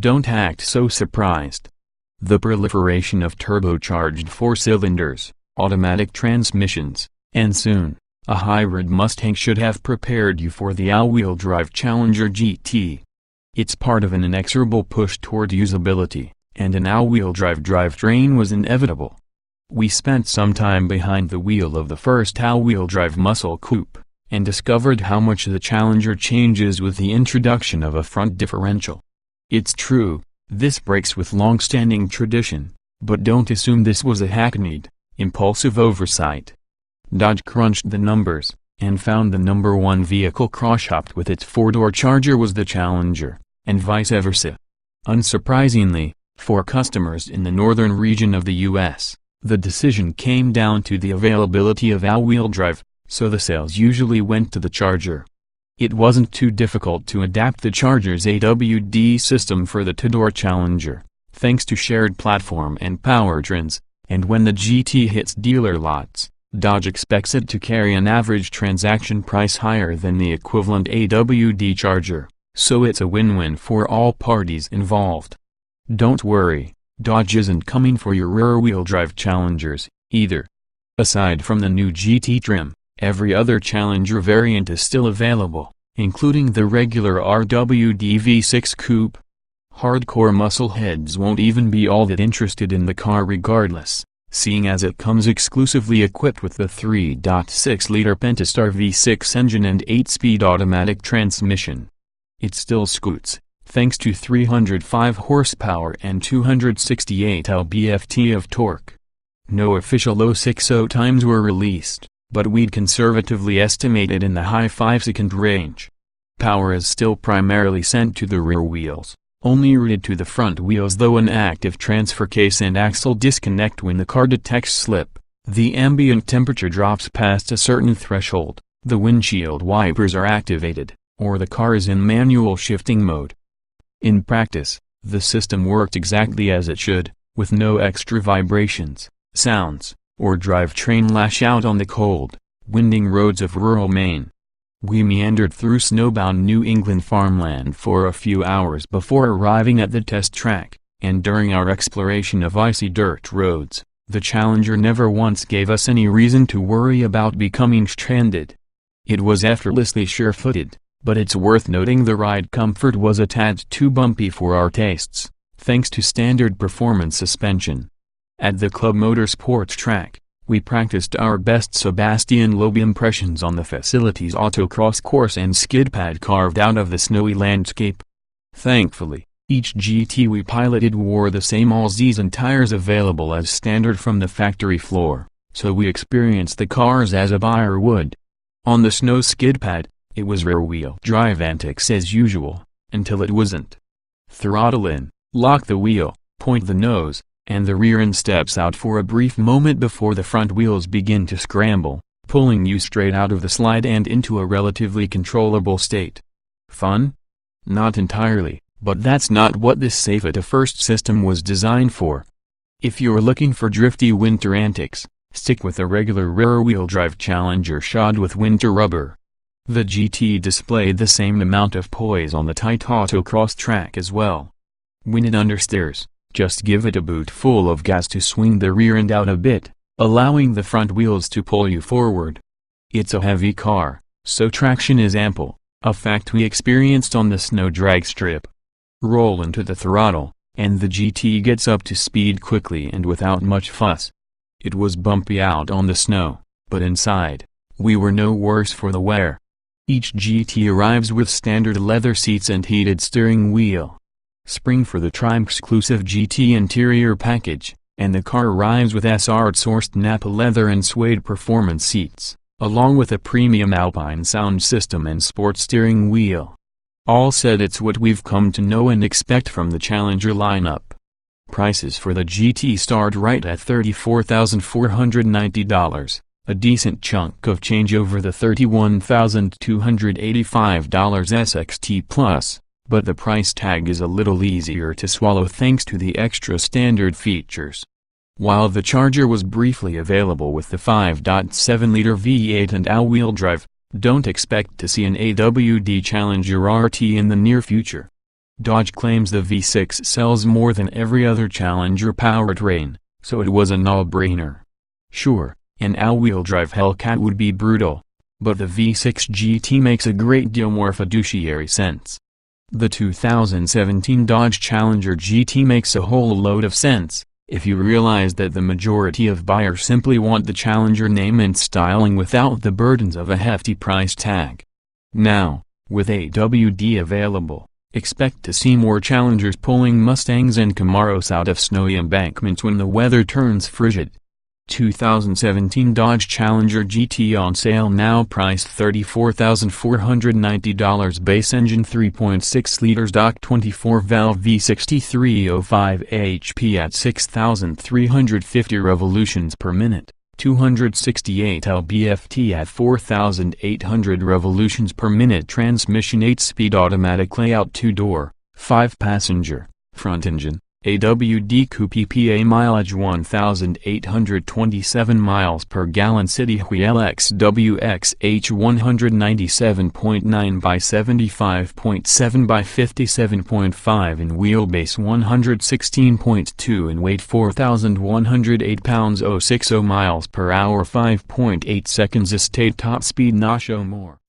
don't act so surprised. The proliferation of turbocharged 4-cylinders, automatic transmissions, and soon, a hybrid Mustang should have prepared you for the all-wheel drive Challenger GT. It's part of an inexorable push toward usability, and an all-wheel drive drivetrain was inevitable. We spent some time behind the wheel of the first all-wheel drive muscle coupe, and discovered how much the Challenger changes with the introduction of a front differential. It's true, this breaks with long-standing tradition, but don't assume this was a hackneyed, impulsive oversight. Dodge crunched the numbers, and found the number one vehicle cross-shopped with its four-door Charger was the Challenger, and vice versa. Unsurprisingly, for customers in the northern region of the U.S., the decision came down to the availability of all-wheel drive, so the sales usually went to the Charger. It wasn't too difficult to adapt the Charger's AWD system for the two-door Challenger, thanks to shared platform and powertrains, and when the GT hits dealer lots, Dodge expects it to carry an average transaction price higher than the equivalent AWD Charger, so it's a win-win for all parties involved. Don't worry, Dodge isn't coming for your rear-wheel drive Challengers, either. Aside from the new GT trim, every other Challenger variant is still available, including the regular RWD V6 coupe. Hardcore muscleheads won't even be all that interested in the car regardless, seeing as it comes exclusively equipped with the 3.6-liter Pentastar V6 engine and 8-speed automatic transmission. It still scoots, thanks to 305 horsepower and 268 lb-ft of torque. No official 060 times were released, but we'd conservatively estimate it in the high 5-second range. Power is still primarily sent to the rear wheels, only routed to the front wheels though an active transfer case and axle disconnect when the car detects slip, the ambient temperature drops past a certain threshold, the windshield wipers are activated, or the car is in manual shifting mode. In practice, the system worked exactly as it should, with no extra vibrations, sounds, or drivetrain lash out on the cold, winding roads of rural Maine. We meandered through snowbound New England farmland for a few hours before arriving at the test track, and during our exploration of icy dirt roads, the Challenger never once gave us any reason to worry about becoming stranded. It was effortlessly sure-footed, but it's worth noting the ride comfort was a tad too bumpy for our tastes, thanks to standard performance suspension. At the Club Motorsports track, we practiced our best Sebastian Loeb impressions on the facility's autocross course and skid pad carved out of the snowy landscape. Thankfully, each GT we piloted wore the same all-season tires available as standard from the factory floor, so we experienced the cars as a buyer would. On the snow skid pad, it was rear-wheel drive antics as usual, until it wasn't. Throttle in, lock the wheel, point the nose, and the rear end steps out for a brief moment before the front wheels begin to scramble, pulling you straight out of the slide and into a relatively controllable state. Fun? Not entirely, but that's not what this safe-at-first system was designed for. If you're looking for drifty winter antics, stick with a regular rear-wheel drive Challenger shod with winter rubber. The GT displayed the same amount of poise on the tight autocross track as well. When it understeers, just give it a boot full of gas to swing the rear end out a bit, allowing the front wheels to pull you forward. It's a heavy car, so traction is ample, a fact we experienced on the snow drag strip. Roll into the throttle, and the GT gets up to speed quickly and without much fuss. It was bumpy out on the snow, but inside, we were no worse for the wear. Each GT arrives with standard leather seats and heated steering wheel. Spring for the Tri-exclusive GT interior package, and the car arrives with SR-sourced Napa leather and suede performance seats, along with a premium Alpine sound system and sports steering wheel. All said, it's what we've come to know and expect from the Challenger lineup. Prices for the GT start right at $34,490, a decent chunk of change over the $31,285 SXT Plus. But the price tag is a little easier to swallow thanks to the extra standard features. While the Charger was briefly available with the 5.7-liter V8 and all-wheel drive, don't expect to see an AWD Challenger RT in the near future. Dodge claims the V6 sells more than every other Challenger powertrain, so it was a no-brainer. Sure, an all-wheel drive Hellcat would be brutal, but the V6 GT makes a great deal more fiduciary sense. The 2017 Dodge Challenger GT makes a whole load of sense, if you realize that the majority of buyers simply want the Challenger name and styling without the burdens of a hefty price tag. Now, with AWD available, expect to see more Challengers pulling Mustangs and Camaros out of snowy embankments when the weather turns frigid. 2017 Dodge Challenger GT on sale now, priced $34,490, base engine 3.6 liters stock 24-valve V6 305 HP at 6,350 revolutions per minute, 268 lb-ft at 4,800 revolutions per minute, transmission 8-speed automatic layout, 2-door, 5-passenger, front engine, AWD coupe, EPA mileage 1,827 miles per gallon, city wheel XWXH 197.9 by 75.7 by 57.5 in wheelbase, 116.2 in weight, 4,108 pounds, 060 miles per hour, 5.8 seconds, estate top speed, not show more.